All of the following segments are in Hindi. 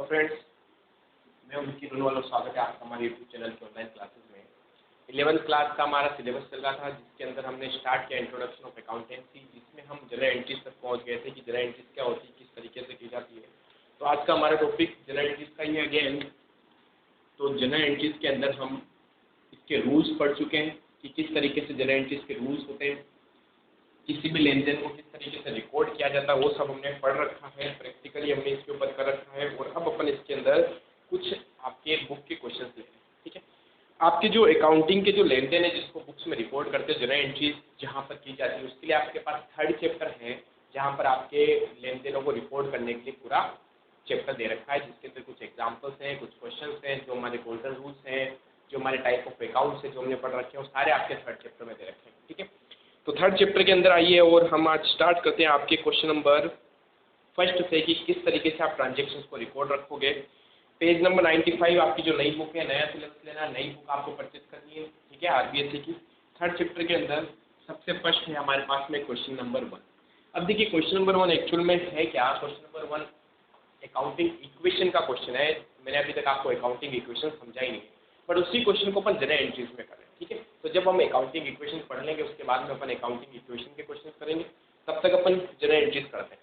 फ्रेंड्स, मैं उनकी दोनों वालों स्वागत है आपका हमारे यूट्यूब चैनल के ऑनलाइन क्लासेस में। 11th क्लास का हमारा सिलेबस चल रहा था, जिसके अंदर हमने स्टार्ट किया इंट्रोडक्शन ऑफ अकाउंटेंसी, जिसमें हम जनरल एंट्रीज तक पहुंच गए थे कि जनरल एंट्रीज क्या होती है, किस तरीके से की जाती है। तो आज का हमारा टॉपिक जनरल एंट्रीज का ही है अगेन। तो जनरल एंट्रीज के अंदर हम इसके रूल्स पढ़ चुके हैं कि किस तरीके से जनरल एंट्रीज के रूल्स होते हैं, किसी भी लेन देन को किस तरीके से रिकॉर्ड किया जाता है, वो सब हमने पढ़ रखा है। प्रैक्टिकली हमने इसके ऊपर कर रखा है और अब अपन इसके अंदर कुछ आपके बुक के क्वेश्चंस ले रहे हैं। ठीक है, आपके जो अकाउंटिंग के जो लेन देन है जिसको बुक्स में रिकॉर्ड करते हैं, जनरल एंट्रीज जहाँ पर की जाती है, उसके लिए आपके पास 3rd चैप्टर है, जहाँ पर आपके लेन देनों को रिकॉर्ड करने के लिए पूरा चैप्टर दे रखा है, जिसके अंदर कुछ एग्जाम्पल्स हैं, कुछ क्वेश्चन हैं, जो हमारे गोल्डन रूल्स हैं, जो हमारे टाइप ऑफ अकाउंट्स है जो हमने पढ़ रखे हैं, वो सारे आपके 3rd चैप्टर में दे रखे हैं। ठीक है, तो 3rd चैप्टर के अंदर आइए और हम आज स्टार्ट करते हैं आपके क्वेश्चन नंबर 1 से कि किस तरीके से आप ट्रांजेक्शन्स को रिकॉर्ड रखोगे। पेज नंबर 95 आपकी जो नई बुक है, नया सिलेबस लेना, नई बुक आपको परचेज करनी है। ठीक है, आरबीएससी की 3rd चैप्टर के अंदर सबसे फर्स्ट है हमारे पास में क्वेश्चन नंबर 1। अब देखिए क्वेश्चन नंबर 1 एक्चुअल में है क्या। क्वेश्चन नंबर 1 अकाउंटिंग इक्वेशन का क्वेश्चन है। मैंने अभी तक आपको अकाउंटिंग इक्वेशन समझा ही नहीं है, बट उसी क्वेश्चन को अपन जनरल एंट्रीज में करें। ठीक है, तो जब हम अकाउंटिंग इक्वेशन पढ़ लेंगे उसके बाद में अपन अकाउंटिंग इक्वेशन के क्वेश्चन करेंगे, तब तक अपन जनरल एंट्रीज करते हैं।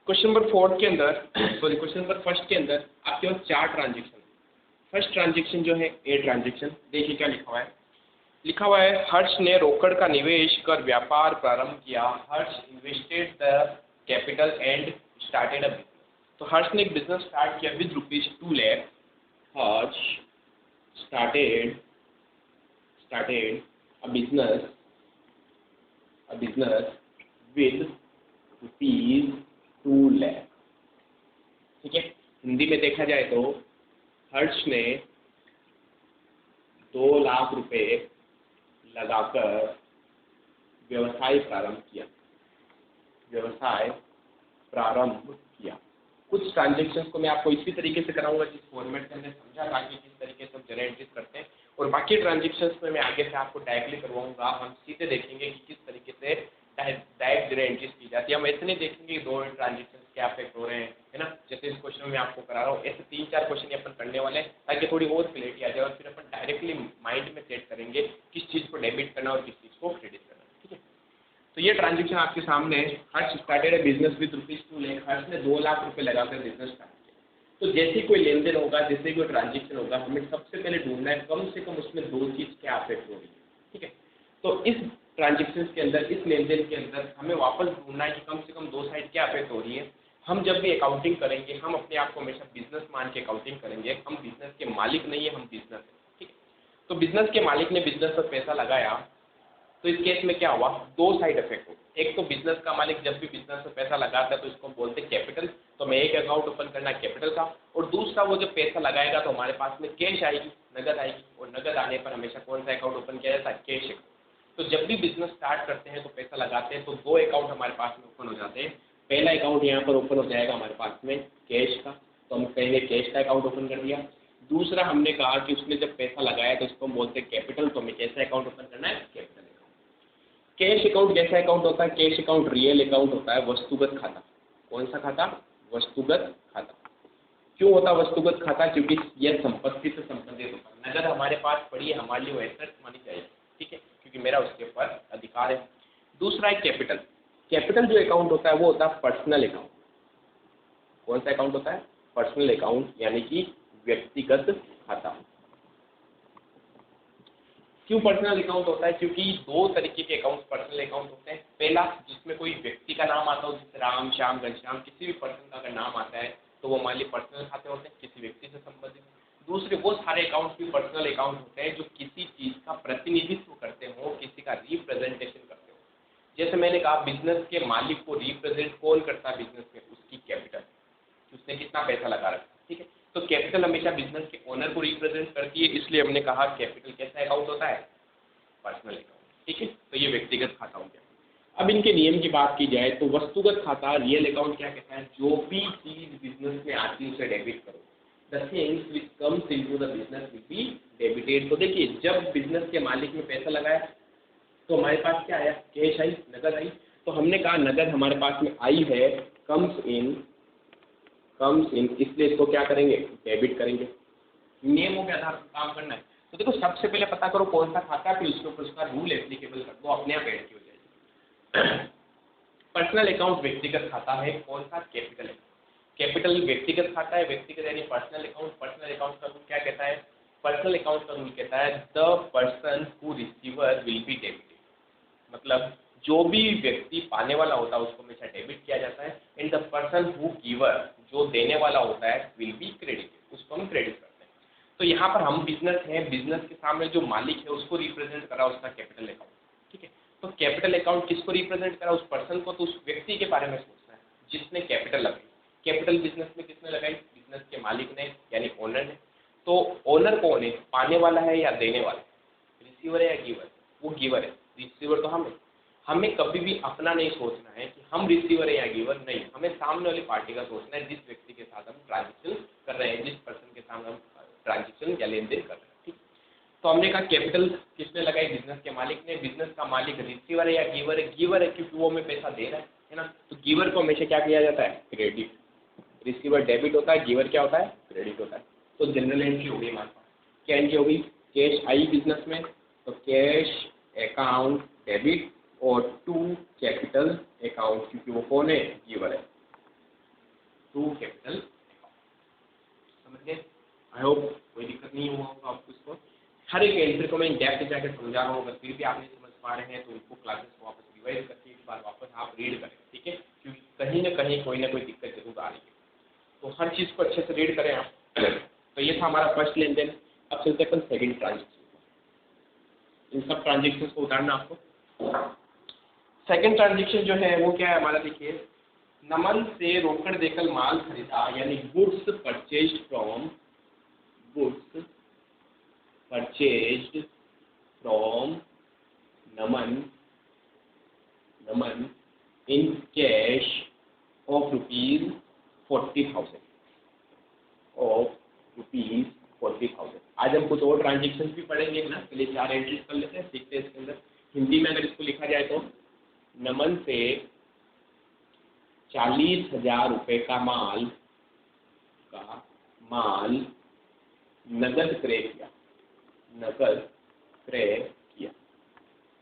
क्वेश्चन नंबर 4 के अंदर क्वेश्चन नंबर 1 के अंदर आपके पास 4 ट्रांजेक्शन। फर्स्ट ट्रांजेक्शन जो है ए ट्रांजेक्शन, देखिए क्या लिखा हुआ है हर्ष ने रोकड़ का निवेश कर व्यापार प्रारंभ किया। Harsh invested the capital and started a business. तो हर्ष ने एक बिजनेस स्टार्ट किया with ₹2 lakh. Harsh started a business with ₹2 lakh. ठीक है, हिंदी में देखा जाए तो हर्ष ने 2 लाख रुपए लगाकर व्यवसाय प्रारंभ किया। कुछ ट्रांजेक्शन्स को मैं आपको इसी तरीके से कराऊंगा जिस फॉर्मेट से हमने समझा था कि किस तरीके से हम जनरल एंट्रीज करते हैं, और बाकी ट्रांजेक्शन्स में मैं आगे से आपको डायरेक्टली करवाऊंगा। हम सीधे देखेंगे कि किस तरीके से डायरेक्ट जनरल एंट्रीज की जाती है। हम ऐसे नहीं देखेंगे कि 2 ट्रांजेक्शन्स क्या अफेक्ट हो रहे हैं, है ना, जैसे इस क्वेश्चन में आपको करा रहा हूँ। ऐसे 3-4 क्वेश्चन अपन करने वाले हैं ताकि थोड़ी और क्लियरिटी आ जाए, और फिर अपन डायरेक्टली माइंड में सेट करेंगे किस चीज़ को डेबिट करना और किस चीज़ को क्रेडिट करना। ठीक है, तो ये ट्रांजेक्शन आपके सामने है। Harsh started a business with ₹2 lakh. Harsh ने 2 लाख रुपए लगाकर बिजनेस स्टार्ट किया। तो जैसे कोई लेन देन होगा, जैसे कोई ट्रांजेक्शन होगा, हमें सबसे पहले ढूंढना है कम से कम उसमें 2 चीज़ क्या अफेक्ट हो रही है। ठीक है, तो इस ट्रांजेक्शन के अंदर, इस लेन देन के अंदर हमें वापस ढूंढना है कि कम से कम 2 साइड क्या अफेक्ट हो रही है। हम जब भी अकाउंटिंग करेंगे, हम अपने आप को हमेशा बिजनेस मान के अकाउंटिंग करेंगे। हम बिजनेस के मालिक नहीं है, हम बिजनेस है। ठीक है, तो बिजनेस के मालिक ने बिजनेस पर पैसा लगाया, तो इस केस में क्या हुआ, 2 साइड इफेक्ट हो। एक तो बिजनेस का मालिक जब भी बिजनेस में पैसा लगाता है तो इसको बोलते हैं कैपिटल, तो हमें एक अकाउंट ओपन करना है कैपिटल का, और दूसरा वो जब पैसा लगाएगा तो हमारे पास में कैश आएगी, नगद आएगी, और नगद आने पर हमेशा कौन सा अकाउंट ओपन किया जाता है, कैश अकाउंट। तो जब भी बिजनेस स्टार्ट करते हैं तो पैसा लगाते हैं तो 2 अकाउंट हमारे पास में ओपन हो जाते हैं। पहला अकाउंट यहाँ पर ओपन हो जाएगा हमारे पास में कैश का, तो हम कहेंगे कैश का अकाउंट ओपन कर दिया। दूसरा हमने कहा कि उसने जब पैसा लगाया तो उसको हम बोलते हैं कैपिटल, तो हमें कैसा अकाउंट ओपन करना है, कैपिटल। कैश अकाउंट कैसा अकाउंट होता है, कैश अकाउंट रियल अकाउंट होता है, वस्तुगत खाता। कौन सा खाता, वस्तुगत खाता। क्यों होता वस्तुगत खाता, क्योंकि यह संपत्ति से संबंधित होता है। नगद हमारे पास पड़ी है, हमारे लिए वो एसेट मानी जाएगी। ठीक है, क्योंकि मेरा उसके ऊपर अधिकार है। दूसरा है कैपिटल। कैपिटल जो अकाउंट होता है वो होता है पर्सनल अकाउंट। कौन सा अकाउंट होता है, पर्सनल अकाउंट, यानी कि व्यक्तिगत खाता। क्यों पर्सनल अकाउंट होता है, क्योंकि 2 तरीके के अकाउंट पर्सनल अकाउंट होते हैं। पहला जिसमें कोई व्यक्ति का नाम आता हो, जैसे राम, श्याम, घनश्याम, किसी भी पर्सन का अगर नाम आता है तो वो हमारे लिए पर्सनल खाते होते हैं, किसी व्यक्ति से संबंधित। दूसरे वो सारे अकाउंट भी पर्सनल अकाउंट होते हैं जो किसी चीज़ का प्रतिनिधित्व करते हो, किसी का रिप्रेजेंटेशन करते हो। जैसे मैंने कहा बिजनेस के मालिक को रिप्रेजेंट कौन करता है बिजनेस में, उसकी कैपिटल, उसने कितना पैसा लगा रखा है। ठीक है, तो कैपिटल हमेशा बिजनेस के ओनर को रिप्रेजेंट करती है, इसलिए हमने कहा कैपिटल कैसा अकाउंट होता है, पर्सनल अकाउंट। ठीक है, तो ये व्यक्तिगत खाता हो गया। अब इनके नियम की बात की जाए तो वस्तुगत खाता, रियल अकाउंट क्या कहता है, जो भी चीज बिजनेस में आती है उसे डेबिट करो। The things which comes into the business will be debited. तो देखिए जब बिजनेस के मालिक ने पैसा लगाया तो हमारे पास क्या आया, कैश आई, नगद आई। तो हमने कहा नगद हमारे पास में आई है, कम्स कम्स इन, इसलिए इसको क्या करेंगे, डेबिट करेंगे। नियमों के आधार पर काम करना है। तो देखो सबसे पहले पता करो कौन सा खाता है, फिर उसके ऊपर उसका रूल एप्लीकेबल कर दो, अपने आप एड की हो जाएगी। पर्सनल अकाउंट व्यक्तिगत खाता है, कौन सा, कैपिटल अकाउंट। कैपिटल व्यक्तिगत खाता है, व्यक्तिगत यानी पर्सनल अकाउंट। पर्सनल अकाउंट का रूल क्या कहता है, पर्सनल अकाउंट का रूल कहता है the person who receiver will be debited, मतलब जो भी व्यक्ति पाने वाला होता है उसको हमेशा डेबिट किया जाता है, and the person who giver, जो देने वाला होता है, विल बी क्रेडिटेड, उसको हम क्रेडिट करते हैं। तो यहाँ पर हम बिजनेस है, बिजनेस के सामने जो मालिक है उसको रिप्रेजेंट करा उसका कैपिटल अकाउंट, ठीक है। तो कैपिटल अकाउंट किसको रिप्रेजेंट करा, उस पर्सन को, तो उस व्यक्ति के बारे में सोचना है जिसने कैपिटल लगाई। कैपिटल बिजनेस में किसने लगाई, बिजनेस के मालिक ने यानी ओनर ने। तो ओनर कौन है, पाने वाला है या देने वाला है, रिसीवर है या गिवर, वो गिवर है, रिसीवर तो हम है। हमें कभी भी अपना नहीं सोचना है कि हम रिसीवर है या गिवर, नहीं, हमें सामने वाली पार्टी का सोचना है, जिस व्यक्ति के साथ हम ट्रांजेक्शन कर रहे हैं, जिस पर्सन के साथ हम ट्रांजेक्शन या लेन देन कर रहे हैं, ठीक। तो हमने कहा कैपिटल किसने लगाई, बिजनेस के मालिक ने। बिजनेस का मालिक रिसीवर है या गिवर है, गिवर है क्योंकि वो हमें पैसा दे रहा है ना। तो गिवर को हमेशा क्या किया जाता है, क्रेडिट। रिसीवर डेबिट होता है, गिवर क्या होता है, क्रेडिट होता है। तो जनरल एंट्री हो गई हमारे पास, क्या एंट्री हो गई, कैश आई बिजनेस में, तो कैश अकाउंट डेबिट, और टू कैपिटल अकाउंट, क्योंकि वो कौन है, गिवर है, टू कैपिटल अकाउंट। समझ गए, आई होप कोई दिक्कत नहीं हुआ होगा आपको। इसको हर एक एंट्री को मैं डेप्थ जाकर समझा रहा हूँ, अगर फिर भी आप नहीं समझ पा रहे हैं तो इनको क्लासेस को वापस रिवाइज करके एक बार वापस आप रीड करें, ठीक है, क्योंकि कहीं ना कहीं कोई ना कोई दिक्कत जरूर आ रही है। तो हर चीज़ को अच्छे से रीड करें आप। तो ये था हमारा फर्स्ट लेन देन। अब चलते अपन सेकंड ट्रांजेक्शन, इन सब ट्रांजेक्शन को उतारना आपको। सेकंड ट्रांजेक्शन जो है वो क्या है हमारा, देखिए, नमन से रोकड़ देकर माल खरीदा, यानी goods purchased from, goods purchased from Naman, Naman in cash of ₹40,000, of ₹40,000। आज हम कुछ और ट्रांजेक्शन भी पढ़ेंगे ना, पहले 4 एंट्रीज कर लेते हैं, सीखते हैं इसके अंदर। हिंदी में अगर इसको लिखा जाए तो नमन से 40,000 रुपये का माल नगद क्रय किया, नगद क्रय किया।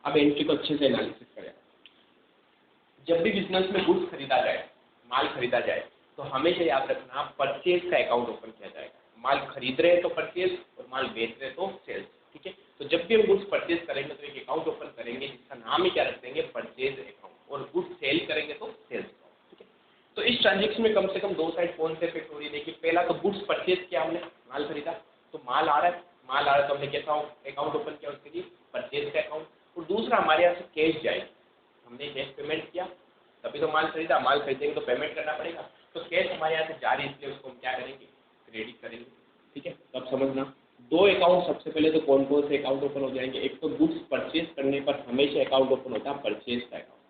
अब एंट्री को अच्छे से एनालिसिस करें। जब भी बिजनेस में गुड्स खरीदा जाए, माल खरीदा जाए, तो हमेशा याद रखना परचेज का अकाउंट ओपन किया जाएगा। माल खरीद रहे हैं तो परचेज, और माल बेच रहे हैं तो सेल्स, ठीक है। तो जब भी हम गुड्स परचेज करेंगे तो एक अकाउंट ओपन करेंगे जिसका नाम ही क्या रख देंगे, परचेज अकाउंट, और गुड्स सेल करेंगे तो सेल्स अकाउंट, ठीक है। तो इस ट्रांजेक्शन में कम से कम 2 साइड कौन से इफेक्ट हो रही है, देखिए, पहला तो गुड्स परचेज किया हमने, माल खरीदा, तो माल आ रहा है तो हमने कैसा अकाउंट ओपन किया, उसके लिए परचेज का अकाउंट। और दूसरा हमारे यहाँ से कैश जाएगी, हमने कैश पेमेंट किया, तभी तो माल खरीदा, माल खरीदेंगे तो पेमेंट करना पड़ेगा, तो कैश हमारे यहाँ से जारी, इसलिए उसको हम क्या करेंगे, क्रेडिट करेंगे, ठीक है। तब समझना 2 अकाउंट, सबसे पहले तो कौन कौन से अकाउंट ओपन हो जाएंगे। एक तो गुड्स परचेज करने पर हमेशा अकाउंट ओपन होता है परचेज का अकाउंट,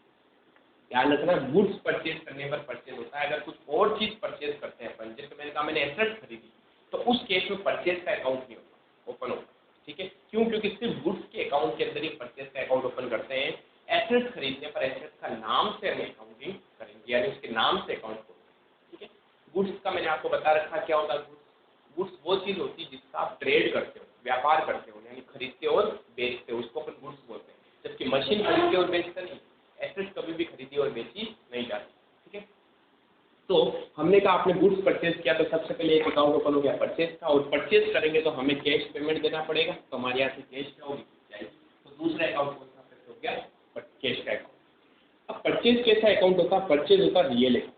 ध्यान रखना, गुड्स परचेज करने पर परचेज होता है। अगर कुछ और चीज़ परचेज करते हैं अपन, जैसे मैंने कहा मैंने एसेट खरीदी, तो उस केस में परचेज का अकाउंट नहीं होता, ओपन होता, ठीक है। क्यों, क्योंकि सिर्फ गुड्स के अकाउंट के अंदर ही परचेज का अकाउंट ओपन करते हैं। एसेट खरीदने पर एसेट का नाम से हम अकाउंटिंग करेंगे, यानी उसके नाम से अकाउंट खोलेंगे, ठीक है। गुड्स का मैंने आपको बता रखा क्या होता है, गुड्स वो चीज़ होती है जिसका आप ट्रेड करते हो, व्यापार करते हो, यानी खरीदते और बेचते हो, उसको अपन गुड्स बोलते हैं। जबकि मशीन खरीदते और बेचते नहीं, एसेट कभी भी खरीदी और बेची नहीं जाती, ठीक है। तो हमने कहा आपने गुड्स परचेज किया तो सबसे पहले एक अकाउंट ओपन हो गया परचेज का, और परचेज करेंगे तो हमें कैश पेमेंट देना पड़ेगा, तो हमारे यहाँ से कैश क्या होगी, जाएगी। तो दूसरा अकाउंट कौन सा हो गया, कैश का अकाउंट। अब परचेज कैसा अकाउंट होता है, परचेज होता है रियल अकाउंट,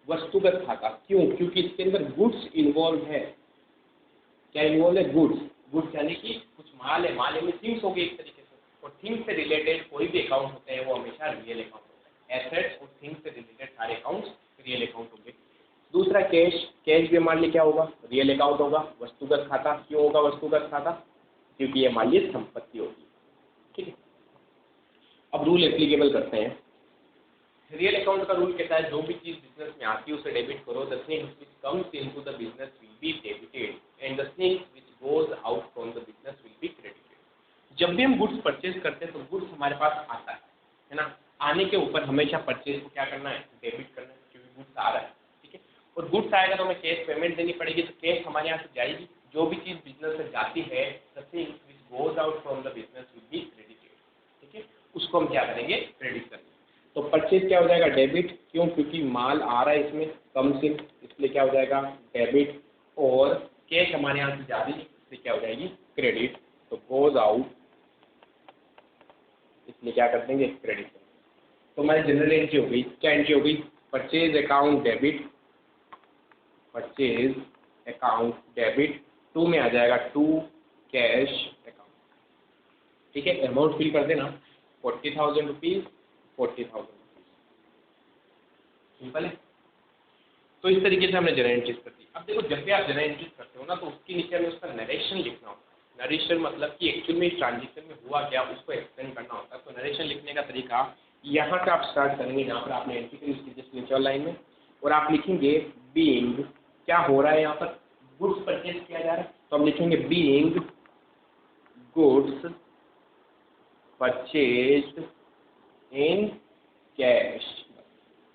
वस्तुगत खाता। क्यों, क्योंकि इसके अंदर गुड्स इन्वॉल्व है। क्या इन्वॉल्व है, गुड्स यानी कि कुछ माल है, माल में थिंग्स हो गई एक तरीके से, और थिंग्स से रिलेटेड कोई भी अकाउंट होते हैं वो हमेशा रियल अकाउंट होता है। एसेट्स और थिंग्स से रिलेटेड सारे अकाउंट्स रियल अकाउंट होंगे। दूसरा कैश भी मान ली क्या होगा, रियल अकाउंट होगा। वस्तुगत खाता, क्यों होगा वस्तुगत खाता, क्योंकि ये मान ली संपत्ति होगी, ठीक है। अब रूल एप्लीकेबल करते हैं। रियल अकाउंट का रूल कहता है जो भी चीज बिजनेस में आती है उसे डेबिट करो, the things which comes into the business will be debited and the things which goes out from the business will be credited. जब भी हम गुड्स परचेज करते हैं तो गुड्स हमारे पास आता है ना, आने के ऊपर हमेशा परचेज को क्या करना है, डेबिट करना है, क्योंकि गुड्स आ रहा है, ठीक है। और गुड्स आएगा तो हमें कैश पेमेंट देनी पड़ेगी, तो कैश हमारे यहाँ से जाएगी। जो भी चीज़ बिजनेस से जाती है something which goes out from the business will be credited, ठीक है, उसको हम क्या करेंगे, क्रेडिट करेंगे। तो परचेज क्या हो जाएगा, डेबिट, क्यों, क्योंकि माल आ रहा है इसमें कम से, इसलिए क्या हो जाएगा डेबिट, और कैश हमारे यहाँ से जा रही है इसलिए क्या हो जाएगी क्रेडिट, तो गोज आउट इसलिए क्या कर देंगे क्रेडिट। तो हमारी जनरल एंट्री हो गई, क्या एंट्री हो गई, purchase account debit, purchase account debit, to में आ जाएगा टू कैश अकाउंट, ठीक है। अमाउंट फिल कर देना 40,000 रुपीज़, 40,000 रुपीज़, सिंपल है। तो इस तरीके से हमने जनरल एंट्रीज कर दी। अब देखो जब भी आप जनरल एंट्रीज करते हो ना, तो उसके नीचे हमें उसका नरेशन लिखना होता है। नरेशन मतलब कि एक्चुअल में इस ट्रांजेक्शन में हुआ क्या, उसको एक्सप्लेन करना होता है। तो नरेशन लिखने का तरीका यहाँ से आप स्टार्ट करेंगे, यहाँ पर आपने एंट्री करी उसकी जस्ट नीचे लाइन में, और आप लिखेंगे बीइंग, क्या हो रहा है यहाँ पर, गुड्स परचेज किया जा रहा है, तो हम लिखेंगे being goods purchased in cash.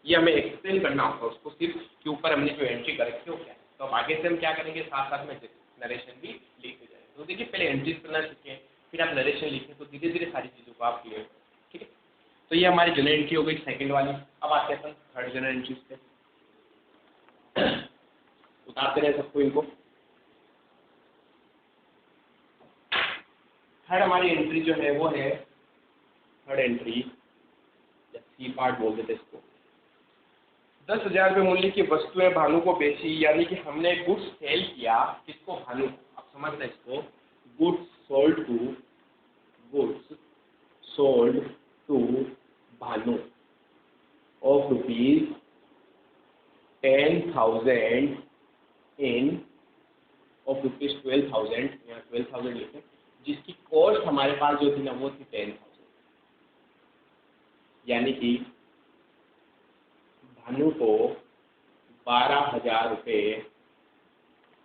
ये हमें एक्सप्लेन करना होगा उसको सिर्फ के ऊपर हमने जो एंट्री कर रखी है वो क्या है। तो अब आगे से हम क्या करेंगे, साथ साथ में नरेशन भी लिखते जाएंगे। तो देखिए पहले एंट्रीज करना सीखें, फिर आप नरेशन लिखें, तो धीरे धीरे सारी चीज़ों को आप क्लियर करें, ठीक है। तो ये हमारी जनरल एंट्री हो गई सेकंड वाली। अब आते हैं थर्ड जनरल एंट्रीज पे, उतारते रहे सबको इनको। थर्ड हमारी एंट्री जो है वो है थर्ड एंट्री, या सी पार्ट बोल देते इसको। 10,000 रुपये मूल्य की वस्तुएं भानु को बेची, यानी कि हमने गुड्स सेल किया किसको, भानु। आप समझ रहे इसको, goods sold to Bhanu of rupees 10,000 in of rupees 12,000, यहाँ 12,000 लिखे, जिसकी कॉस्ट हमारे पास जो थी ना वो थी 10,000, यानी कि भानु को 12,000 रुपये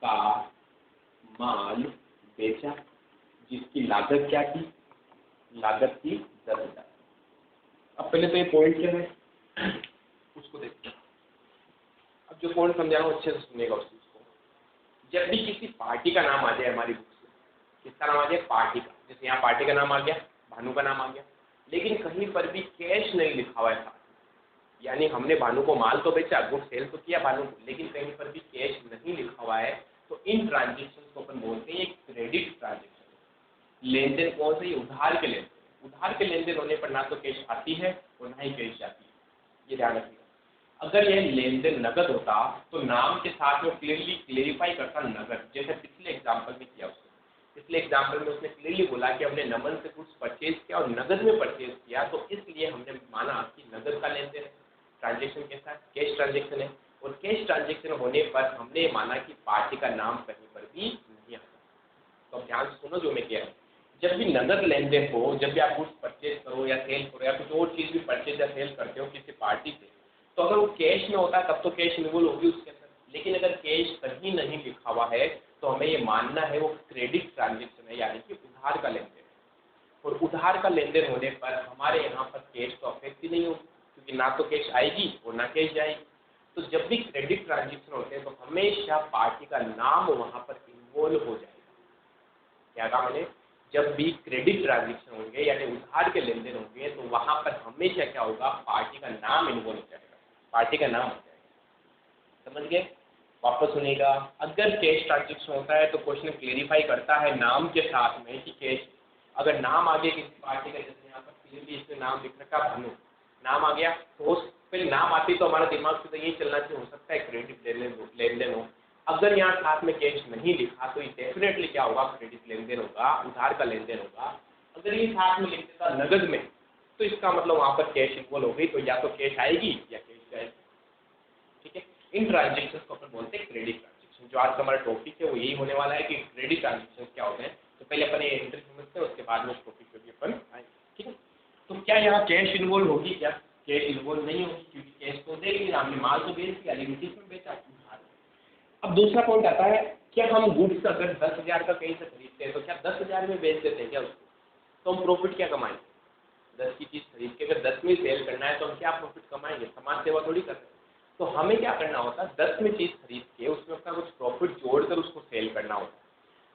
का माल बेचा, जिसकी लागत क्या थी, लागत थी 10,000। अब पहले तो ये पॉइंट क्या है उसको देखते हैं। अब जो पॉइंट समझा रहा हूँ अच्छे से सुनेगा उस चीज को। जब भी किसी पार्टी का नाम आ जाए हमारी बुक से, किसका नाम आ जाए, पार्टी का, जैसे यहाँ पार्टी का नाम आ गया, भानु का नाम आ गया, लेकिन कहीं पर भी कैश नहीं लिखा हुआ है साथ, यानी हमने भानु को माल तो बेचा, गुड सेल तो किया भानु को, लेकिन कहीं पर भी कैश नहीं लिखा हुआ है, तो इन ट्रांजेक्शन को अपन बोलते हैं क्रेडिट ट्रांजेक्शन। लेन देन कौन से, उधार के लेन देन। उधार के लेन देन होने पर ना तो कैश आती है और ना ही कैश जाती है, ये ध्यान रखिएगा। अगर यह लेन देन नगद होता तो नाम के साथ में क्लियरली क्लेरिफाई करता नगद, जैसे पिछले एग्जाम्पल में किया उसने। पिछले एग्जाम्पल में उसने क्लियरली बोला कि हमने नमन से कुछ परचेज किया और नगद में परचेज किया, तो इसलिए हमने माना कि नगद का लेन देन है। ट्रांजेक्शन के साथ कैश ट्रांजेक्शन है, और कैश ट्रांजेक्शन होने पर हमने माना कि पार्टी का नाम कहीं पर भी नहीं आता। तो अब ध्यान से सुनो जो मैं कह रहा हूँ। जब भी नगद लेन देन हो, जब भी आप कुछ परचेज करो या सेल करो या कुछ और चीज़ भी परचेज या सेल करते हो किसी पार्टी से, तो अगर वो कैश में होता है तब तो कैश इन्वॉल्व होगी उसके अंदर, लेकिन अगर कैश कहीं नहीं लिखा हुआ है तो हमें ये मानना है वो क्रेडिट ट्रांजेक्शन है, यानी कि उधार का लेन देन है। और उधार का लेन देन होने पर हमारे यहाँ पर कैश तो अफेक्ट ही नहीं होगी, क्योंकि ना तो कैश आएगी और ना कैश जाएगी। तो जब भी क्रेडिट ट्रांजेक्शन होते हैं तो हमेशा पार्टी का नाम वहाँ पर इन्वॉल्व हो जाएगा। क्या कहा मैंने, जब भी क्रेडिट ट्रांजेक्शन होंगे यानी उधार के लेन देन होंगे तो वहाँ पर हमेशा क्या होगा, पार्टी का नाम इन्वॉल्व हो जाएगा, पार्टी का नाम हो जाएगा। समझ गए, वापस सुनिएगा। अगर कैश ट्रांजेक्शन होता है तो क्वेश्चन क्लेरिफाई करता है नाम के साथ में कि कैश, अगर नाम आ गया किसी पार्टी का, जैसे यहाँ पर क्लियरली इसमें नाम लिख रखा भानु, नाम आ गया तो उस फिर नाम आती तो हमारा दिमाग से तो यही चलना चाहिए, हो सकता है क्रेडिट लेन देन हो। अगर यहाँ साथ में कैश नहीं लिखा तो ये डेफिनेटली क्या होगा, क्रेडिट लेन देन होगा, उधार का लेन देन होगा। अगर ये साथ में लिख देता नगद में तो इसका मतलब वहाँ पर कैश इक्वल हो गई, तो या तो कैश आएगी या कैश जाएगी। ठीक है, इन ट्रांजेक्शन को अपन बोलते हैं क्रेडिट ट्रांजेक्शन। जो आज का हमारा टॉपिक है वो यही होने वाला है कि क्रेडिट ट्रांजेक्शन क्या होते हैं। तो पहले अपन ये एंट्री समझते हैं, उसके बाद में उस टॉपिक पे भी अपन आएंगे। ठीक है, तो क्या यहाँ कैश इन्वॉल्व होगी, क्या कैश इन्वॉल्व नहीं होगी, क्योंकि कैश तो देगी, हमने माल तो बेच दिया लेकिन किसमें बेचा, उधार। अब दूसरा पॉइंट आता है, क्या हम गुड्स अगर 10,000 का कहीं से खरीदते हैं तो क्या 10,000 में बेच देते हैं क्या उसको, तो हम प्रॉफिट क्या कमाएंगे। 10 की चीज़ खरीद के अगर 10 में सेल करना है तो हम क्या प्रॉफिट कमाएंगे, समाज सेवा थोड़ी कर रहे हैं। तो हमें क्या करना होता है, 10 में चीज़ खरीद के उसमें अपना कुछ प्रॉफिट जोड़कर उसको सेल करना होता है।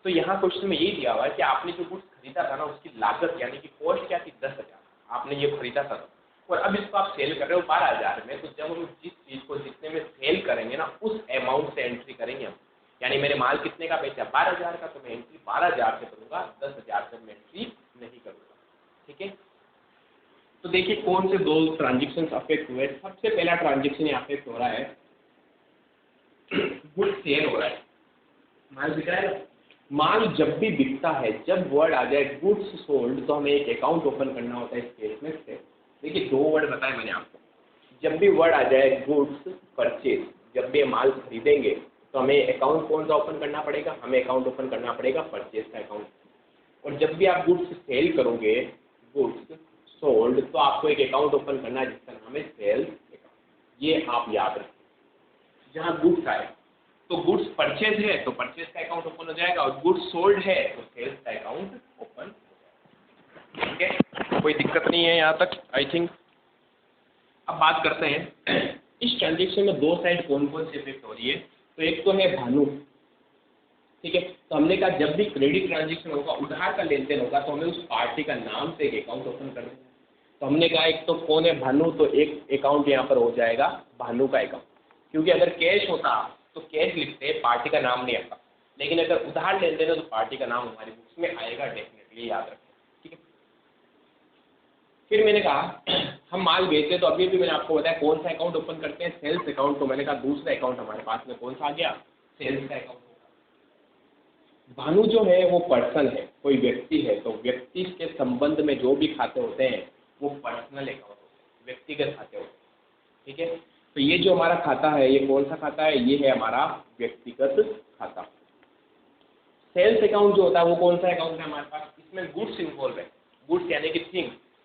तो यहाँ क्वेश्चन में यही दिया हुआ है कि आपने जो गुड्स खरीदा था ना, उसकी लागत यानी कि कॉस्ट क्या थी, 10,000, आपने ये खरीदा था और अब इसको आप सेल कर रहे हो 12,000 में। तो जब हम जिस चीज़ को जितने में सेल करेंगे ना, उस अमाउंट से एंट्री करेंगे हम। यानी मैंने माल कितने का बेचा, 12,000 का, तो मैं एंट्री 12,000 से करूँगा, 10,000 से मैं एंट्री नहीं करूँगा। ठीक है, तो देखिए कौन से दो ट्रांजेक्शन अफेक्ट हुए। सबसे पहला ट्रांजेक्शन यहाँ अफेक्ट हो रहा है, गुड सेल हो रहा है, माल बिक रहा है ना। माल जब भी बिकता है, जब वर्ड आ जाए गुड्स सोल्ड, तो हमें एक अकाउंट ओपन करना होता है इस केस में से। देखिए 2 वर्ड बताए मैंने आपको, जब भी वर्ड आ जाए गुड्स परचेज, जब भी माल खरीदेंगे तो हमें अकाउंट कौन सा ओपन करना पड़ेगा, हमें अकाउंट ओपन करना पड़ेगा परचेज का अकाउंट। और जब भी आप गुड्स सेल करोगे, गुड्स सोल्ड, तो आपको एक अकाउंट ओपन करना है जिसका नाम है सेल्स अकाउंट। ये आप याद रखें। जहाँ गुड्स आए तो गुड्स परचेज है तो परचेज का अकाउंट ओपन हो जाएगा, और गुड्स सोल्ड है तो सेल्स का अकाउंट ओपन हो जाएगा। ठीक है, कोई दिक्कत नहीं है यहाँ तक, आई थिंक। अब बात करते हैं इस ट्रांजेक्शन में दो साइड कौन कौन सी इफेक्ट हो रही है। तो एक तो है भानु। ठीक है, तो हमने कहा जब भी क्रेडिट ट्रांजेक्शन होगा, उधार का लेन देन होगा, तो हमें उस पार्टी का नाम से एक अकाउंट ओपन करना है। तो हमने कहा एक तो कौन है, भानु, तो एक अकाउंट यहाँ पर हो जाएगा भानु का अकाउंट। क्योंकि अगर कैश होता तो कैश लिखते, पार्टी का नाम नहीं आता, लेकिन अगर उधार लेन देन है तो पार्टी का नाम हमारी बुक्स में आएगा, डेफिनेटली याद रखें। ठीक है, फिर मैंने कहा हम माल बेचते, तो अभी भी मैंने आपको बताया कौन सा अकाउंट ओपन करते हैं, सेल्स अकाउंट। तो मैंने कहा दूसरा अकाउंट हमारे पास में कौन सा आ गया, सेल्स का अकाउंट। भानु जो है वो पर्सन है, कोई व्यक्ति है, तो व्यक्ति के संबंध में जो भी खाते होते हैं वो पर्सनल अकाउंट होते हैं, व्यक्तिगत खाते होते हैं। ठीक है, तो ये जो हमारा खाता है, ये कौन सा खाता है, ये है हमारा व्यक्तिगत खाता। सेल्स अकाउंट जो होता है वो कौन सा अकाउंट है हमारे पास, इसमें गुड्स इन्वॉल्व है। गुड्स यानी कि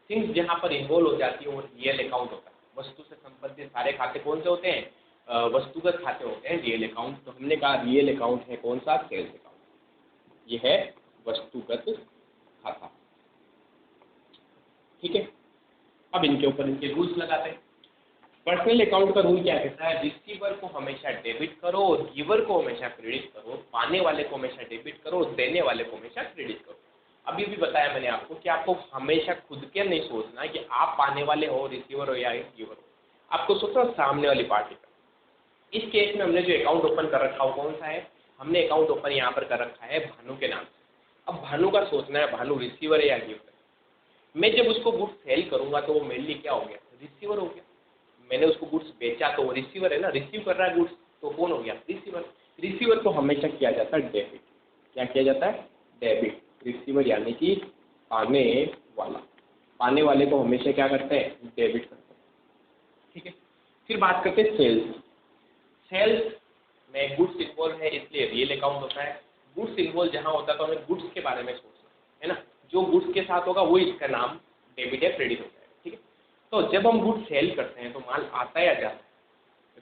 थिंग्स जहाँ पर इन्वॉल्व हो जाती है वो रियल अकाउंट होता है। वस्तु से संबंधित सारे खाते कौन से होते हैं, वस्तुगत खाते होते हैं, रियल अकाउंट। तो हमने कहा रियल अकाउंट है कौन सा, सेल्स अकाउंट। ये है वस्तुगत खाता। ठीक है, अब इनके ऊपर इनके रूल्स लगाते हैं। पर्सनल अकाउंट का रूल क्या कहता है, रिसीवर को हमेशा डेबिट करो, गिवर को हमेशा क्रेडिट करो, पाने वाले को हमेशा डेबिट करो, देने वाले को हमेशा क्रेडिट करो। अभी भी बताया मैंने आपको कि आपको हमेशा खुद के नहीं सोचना कि आप पाने वाले हो, रिसीवर हो या गिवर हो, आपको सोचना सामने वाली पार्टी का। इस केस में हमने जो अकाउंट ओपन कर रखा हो कौन सा है, हमने अकाउंट ओपन यहाँ पर कर रखा है भानु के नाम से। अब भानु का सोचना है भानु रिसीवर है या गिवर है। मैं जब उसको गुड्स सेल करूंगा तो वो मेरे लिए क्या हो गया, रिसीवर हो गया। मैंने उसको गुड्स बेचा तो वो रिसीवर है ना, रिसीव कर रहा है गुड्स, तो कौन हो गया, रिसीवर। रिसीवर को हमेशा किया जाता है डेबिट। क्या किया जाता है, डेबिट। रिसीवर यानी कि पाने वाला, पाने वाले को हमेशा क्या करते हैं, डेबिट करते हैं। ठीक है, फिर बात करते हैं सेल्स। सेल्स में गुड्स इन्वॉल्व है इसलिए रियल अकाउंट होता है। गुड्स इन्वॉल्व जहाँ होता है तो हमें गुड्स के बारे में सोचना है ना, जो गुड्स के साथ होगा वो इसका नाम डेबिट या क्रेडिट होता है। ठीक है, तो जब हम गुड्स सेल करते हैं तो माल आता है या जाता है,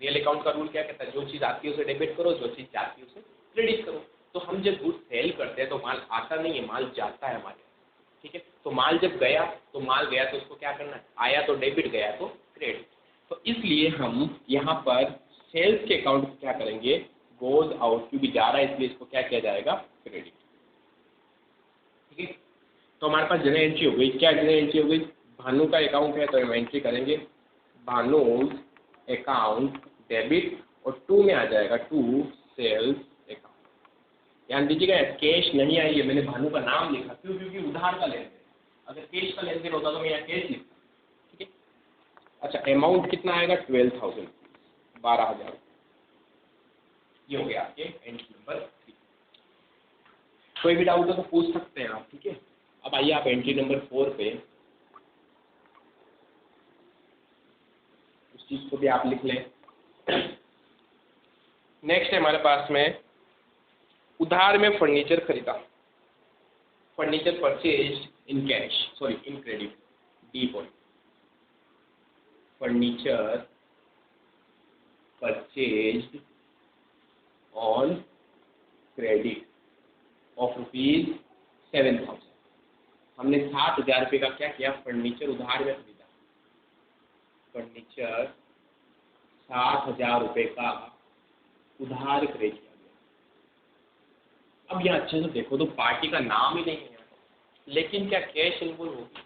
रियल अकाउंट का रूल क्या कहता है, जो चीज़ आती है उसे डेबिट करो, जो चीज़ जाती है उसे क्रेडिट करो। तो हम जब गुड्स सेल करते हैं तो माल आता नहीं है, माल जाता है हमारे। ठीक है, तो माल जब गया तो माल गया तो उसको क्या करना है, आया तो डेबिट, गया तो क्रेडिट। तो इसलिए हम यहाँ पर सेल्स के अकाउंट को क्या करेंगे, गोज आउट, क्योंकि जा रहा है इसलिए इसको क्या किया जाएगा, क्रेडिट। ठीक है, तो हमारे पास जनरल एंट्री हो गई। क्या जनरल एंट्री हो गई, भानु का अकाउंट है तो हम एंट्री करेंगे भानु अकाउंट डेबिट, और टू में आ जाएगा टू सेल्स अकाउंट। ध्यान दीजिएगा कैश नहीं आई है, मैंने भानु का नाम लिखा, क्यों, क्योंकि उधार का लेन देन। अगर कैश का लेन देन होता तो मैं यहाँ कैश लिखता। ठीक है, अच्छा अमाउंट कितना आएगा, 12,000, 12,000। ये हो गया आपके एंट्री नंबर 3। कोई भी डाउट हो तो पूछ सकते हैं आप। ठीक है, अब आइए आप एंट्री नंबर 4 पे, उस चीज़ को भी आप लिख लें। नेक्स्ट है हमारे पास में उधार में फर्नीचर खरीदा, furniture purchase in cash, sorry in credit, D point. Furniture purchase on credit of ₹7,000। हमने 7,000 रुपये का क्या किया, फर्नीचर उधार में खरीदा। फर्नीचर 60,000 रुपये का उधार क्रय किया गया। अब यहाँ अच्छे से देखो तो पार्टी का नाम ही नहीं है, लेकिन क्या कैश इन्वॉल्व होगी?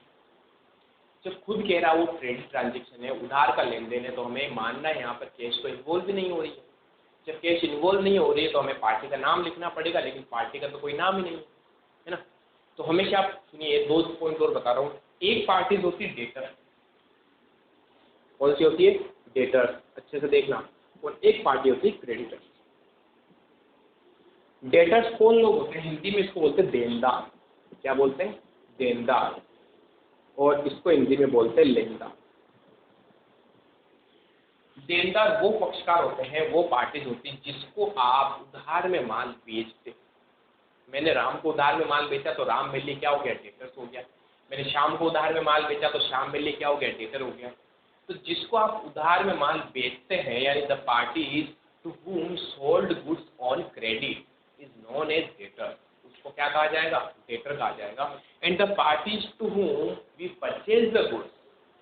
जब खुद कह रहा है वो क्रेडिट ट्रांजेक्शन है, उधार का लेन देन है, तो हमें मानना है यहाँ पर कैश तो इन्वॉल्व भी नहीं हो रही है। जब कैश इन्वॉल्व नहीं हो रही है तो हमें पार्टी का नाम लिखना पड़ेगा, लेकिन पार्टी का तो कोई नाम ही नहीं है ना। तो हमें क्या, सुनिए 2 पॉइंट और बता रहा हूँ। एक पार्टी होती है डेटर, कौन सी होती है? डेटर, अच्छे से देखना। और एक पार्टी होती है क्रेडिटर। डेटर्स कौन लोग होते हैं? हिंदी में इसको बोलते हैं देनदार। क्या बोलते हैं? देनदार। और इसको हिंदी में बोलते हैं लेनदार। देनदार वो पक्षकार होते हैं, वो पार्टीज होती हैं जिसको आप उधार में माल बेचते। मैंने राम को उधार में माल बेचा तो राम मेरे लिए क्या हो गया? डेटर्स हो गया। मैंने श्याम को उधार में माल बेचा तो श्याम मेरे लिए क्या हो गया? डेटर हो गया। तो जिसको आप उधार में माल बेचते हैं, यानी the parties to whom sold goods on credit is known as debtor, उसको क्या कहा जाएगा? डेटर कहा जाएगा। And the parties to whom we purchase the goods,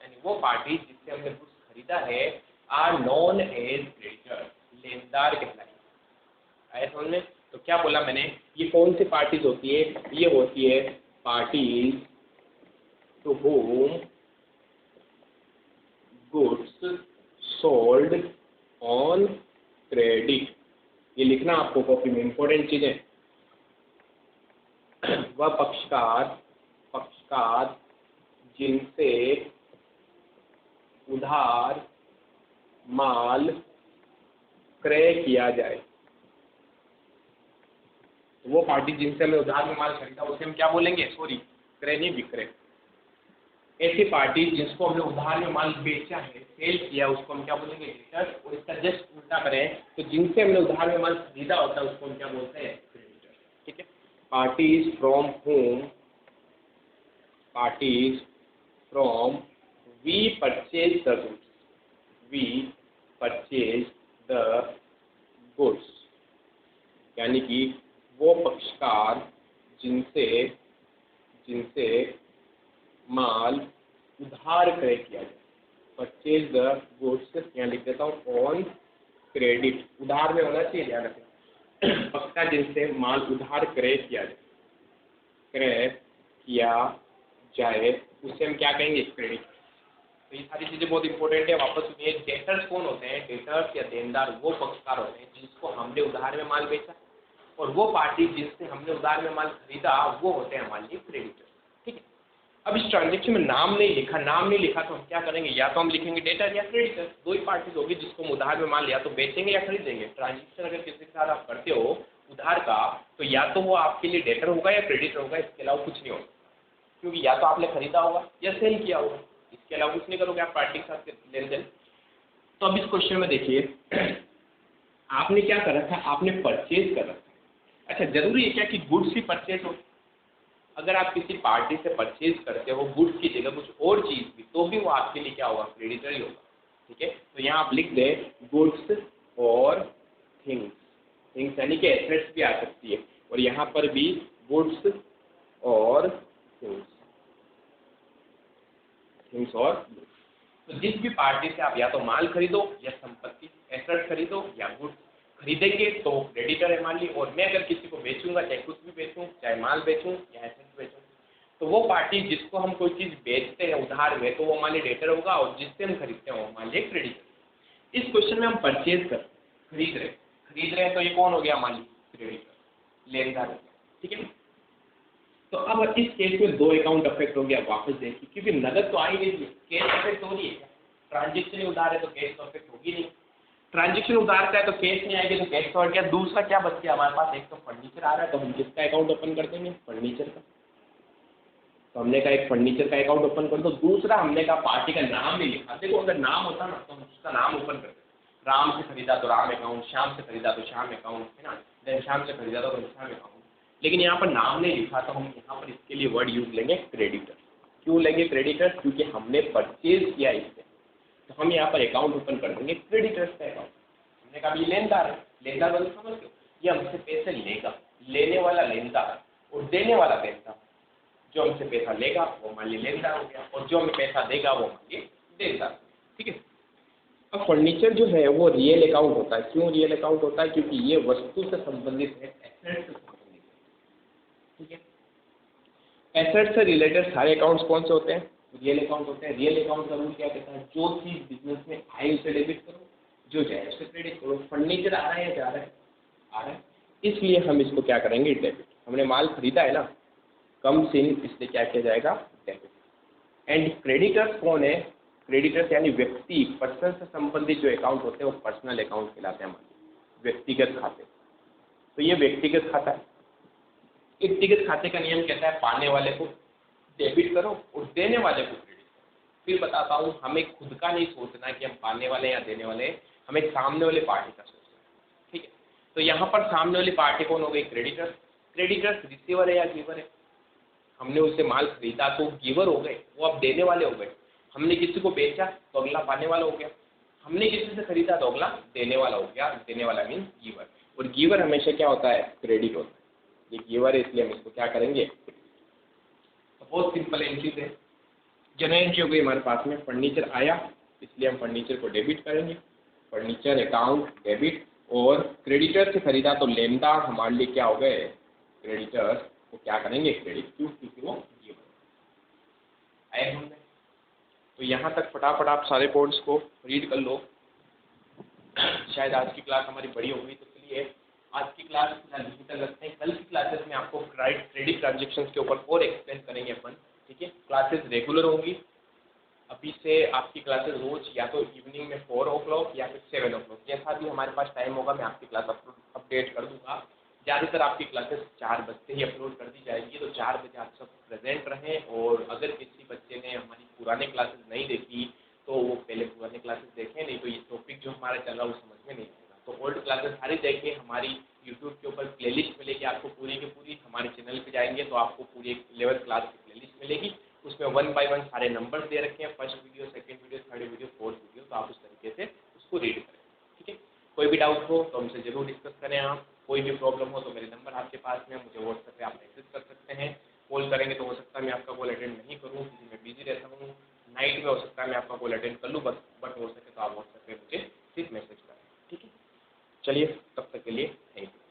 यानी वो पार्टी जिससे हमने गुड्स खरीदा है, आर नोन एज क्रेडिटर, लेनदार कहलाएगी। आया समझ में? तो क्या बोला मैंने? ये कौन सी पार्टीज होती है? ये होती है parties to whom goods sold on credit. ये लिखना आपको कॉपी में, इंपॉर्टेंट चीजें। वह पक्षकार जिनसे उधार माल क्रय किया जाए। वो पार्टी जिनसे हमने उधार में माल खरीदा उसे हम क्या बोलेंगे? सॉरी, क्रय नहीं, विक्रय। ऐसी पार्टी जिसको हमने उधार में माल बेचा है, सेल किया, उसको हम क्या बोलेंगे? डेटर। और इसका जस्ट उल्टा करें तो जिनसे हमने उधार में माल खरीदा होता है उसको हम क्या बोलते हैं? क्रेडिटर। ठीक है। Parties from we purchase the goods, we purchase the goods, यानी कि वो पक्षकार जिनसे माल उधार क्रय किया जाए। परचेज द गुड्स, यहाँ लिख देता हूँ ऑन क्रेडिट, उधार में होना चाहिए, ध्यान रखें। पक्षकार जिनसे माल उधार क्रय किया जाए उसे हम क्या कहेंगे? क्रेडिट। तो ये सारी चीजें बहुत इंपॉर्टेंट है, वापस सुनिए। डेटर्स कौन होते हैं? डेटर्स या देनदार वो पक्षकार होते हैं जिसको हमने उधार में माल बेचा, और वो पार्टी जिससे हमने उधार में माल खरीदा वो होते हैं हमारे लिए क्रेडिटर। ठीक है। अब इस ट्रांजेक्शन में नाम नहीं लिखा तो हम क्या करेंगे? या तो हम लिखेंगे डेटर या क्रेडिटर। दो ही पार्टीज होगी जिसको हम उधार में माल या तो बेचेंगे या खरीदेंगे। ट्रांजेक्शन अगर किसी के साथ आप करते हो उधार का, तो या तो वो आपके लिए डेटर होगा या क्रेडिटर होगा, इसके अलावा कुछ नहीं होगा। क्योंकि या तो आपने खरीदा होगा या सेल किया होगा, इसके अलावा कुछ नहीं करोगे आप पार्टी के साथ लेन देन। तो अब इस क्वेश्चन में देखिए, आपने क्या कर रखा है? आपने परचेज कर रखा है। अच्छा, जरूरी है क्या कि गुड्स ही परचेज हो? अगर आप किसी पार्टी से परचेज करते हो गुड्स की जगह कुछ और चीज भी, तो भी वो आपके लिए क्या होगा? क्रेडिटर ही होगा। ठीक है। तो यहाँ आप लिख दें गुड्स और थिंग्स यानी कि एसेट्स भी आ सकती है, और यहाँ पर भी गुड्स और थिंग्स और तो जिस भी पार्टी से आप या तो माल खरीदो या संपत्ति एसेट खरीदो या गुड्स खरीदेंगे तो क्रेडिटर है मान ली। और मैं अगर किसी को बेचूंगा, चाहे कुछ भी बेचूं, चाहे माल बेचूं या एसेट बेचूं, तो वो पार्टी जिसको हम कोई चीज बेचते हैं उधार में, तो वो मान ली डेटर होगा, और जिससे हम खरीदते हैं वो मान ली क्रेडिटर। इस क्वेश्चन में हम परचेज कर खरीद रहे हैं, तो ये कौन हो गया? मान ली क्रेडिटर, लेनदार हो गया। ठीक है। तो अब इस केस में 2 अकाउंट अफेक्ट हो गया। वापस देखिए, क्योंकि नगद तो आ ही नहीं है, कैश अफेक्ट हो रही है। ट्रांजेक्शन उधार है तो कैश तो अफेक्ट होगी नहीं। ट्रांजेक्शन उधार का है तो कैश नहीं आएगी, तो कैश तो हट गया। दूसरा क्या बच गया हमारे पास? एक तो फर्नीचर आ रहा है, तो हम किसका अकाउंट ओपन कर देंगे? फर्नीचर का। तो हमने कहा एक फर्नीचर का अकाउंट ओपन कर दो। दूसरा हमने कहा पार्टी का नाम नहीं लिखा। देखो अगर नाम होता ना तो हम उसका नाम ओपन करते। राम से खरीदा तो राम अकाउंट, श्याम से खरीदा तो श्याम अकाउंट, है ना, घनश्याम से खरीदा तो घनश्याम अकाउंट। लेकिन यहाँ पर नाम नहीं लिखा, तो हम यहाँ पर इसके लिए वर्ड यूज लेंगे क्रेडिटर। क्यों लेंगे क्रेडिटर? क्योंकि हमने परचेज किया इससे, तो हम यहाँ पर अकाउंट ओपन कर देंगे क्रेडिटर्स का अकाउंट। हमने कहा ये लेनदार है, लेनदार वाले समझ लो, ये हमसे पैसे लेगा, लेने वाला लेनदार और देने वाला देनदार। जो हमसे पैसा लेगा वो मान ली लेनदार हो गया, और जो हमें पैसा देगा वो मान ली देनदार। ठीक है। अब फर्नीचर जो है वो रियल अकाउंट होता है। क्यों रियल अकाउंट होता है? क्योंकि ये वस्तु से संबंधित है, एसेट से संबंधित है। ठीक है, एसेट से रिलेटेड सारे अकाउंट्स कौन से होते हैं? रियल अकाउंट होते हैं। रियल अकाउंट का रूल क्या कहता है? जो चीज बिजनेस में आए उसे डेबिट करो, जो जाए उसे क्रेडिट करो। फर्नीचर आ रहा है या जा रहा है? आ रहा है, इसलिए हम इसको क्या करेंगे? डेबिट। हमने माल खरीदा है ना, कम सिन, इसलिए क्या किया जाएगा? डेबिट। एंड क्रेडिटर्स कौन है? क्रेडिटर्स यानी व्यक्ति, पर्सन से संबंधित जो अकाउंट होते हैं वो पर्सनल अकाउंट कहलाते हैं हमारे, व्यक्तिगत खाते। तो ये व्यक्तिगत खाता है। व्यक्तिगत खाते का नियम कहता है पाने वाले को डेबिट करो और देने वाले को क्रेडिट करो। फिर बताता हूँ, हमें खुद का नहीं सोचना कि हम पाने वाले या देने वाले, हमें सामने वाले पार्टी का सोचना है। ठीक है, तो यहाँ पर सामने वाली पार्टी कौन हो गई? क्रेडिटर्स। क्रेडिटर्स रिसीवर है या गिवर है? हमने उससे माल खरीदा तो गिवर हो गए, वो अब देने वाले हो गए। हमने किसी को बेचा तो अगला पाने वाला हो गया। हमने किसी से खरीदा तो अगला देने वाला हो गया। देने वाला मीन गिवर, और गिवर हमेशा क्या होता है? क्रेडिट होता है। ये गिवर है, इसलिए हम इसको क्या करेंगे? तो बहुत सिंपल एंट्री है। जनरल एंट्री हो गई हमारे पास में। फर्नीचर आया, इसलिए हम फर्नीचर को डेबिट करेंगे। फर्नीचर अकाउंट डेबिट, और क्रेडिटर से खरीदा तो लेनदार हमारे लिए क्या हो गए? क्रेडिटर्स को क्या करेंगे? क्रेडिट। क्यों? क्योंकि वो गिवर आए हमने। तो यहाँ तक फटाफट आप सारे पॉइंट्स को रीड कर लो। शायद आज की क्लास हमारी बड़ी हो गई, तो चलिए आज की क्लास यहीं तक रखते हैं। कल की क्लासेस में आपको क्रेडिट ट्रांजेक्शन के ऊपर और एक्सप्लेन करेंगे अपन। ठीक है, क्लासेस रेगुलर होंगी। अभी से आपकी क्लासेस रोज या तो इवनिंग में 4 o'clock या फिर 7 o'clock, जैसा भी हमारे पास टाइम होगा मैं आपकी क्लास अपडेट कर दूंगा। ज़्यादातर आपकी क्लासेस 4 बजते ही अपलोड कर दी जाएगी, तो 4 बजे आप सब प्रेजेंट रहें। और अगर किसी बच्चे ने हमारी पुराने क्लासेस नहीं देखी तो वो पहले पुराने क्लासेस देखें, नहीं तो ये टॉपिक जो हमारा चल रहा है वो समझ में नहीं आएगा। तो ओल्ड क्लासेस सारी देखें। हमारी यूट्यूब के ऊपर प्लेलिस्ट मिलेगी आपको पूरी की पूरी। हमारे चैनल पे जाएंगे तो आपको पूरी 11th क्लास की प्लेलिस्ट मिलेगी। उसमें 1 by 1 सारे नंबर दे रखे हैं, first video, second video, third video, fourth video, तो आप उस तरीके से उसको रीड करें। ठीक है, कोई भी डाउट हो तो हमसे ज़रूर डिस्कस करें। आप कोई भी प्रॉब्लम हो तो मेरे नंबर आपके पास में, मुझे व्हाट्सएप पे आप मैसेज कर सकते हैं। कॉल करेंगे तो हो सकता है मैं आपका कॉल अटेंड नहीं करूँ क्योंकि मैं बिजी रहता हूँ। नाइट में हो सकता है मैं आपका कॉल अटेंड कर लूँ, बट हो सके तो आप व्हाट्सएप पे मुझे सिर्फ मैसेज करें। ठीक है, चलिए तब तक के लिए थैंक यू।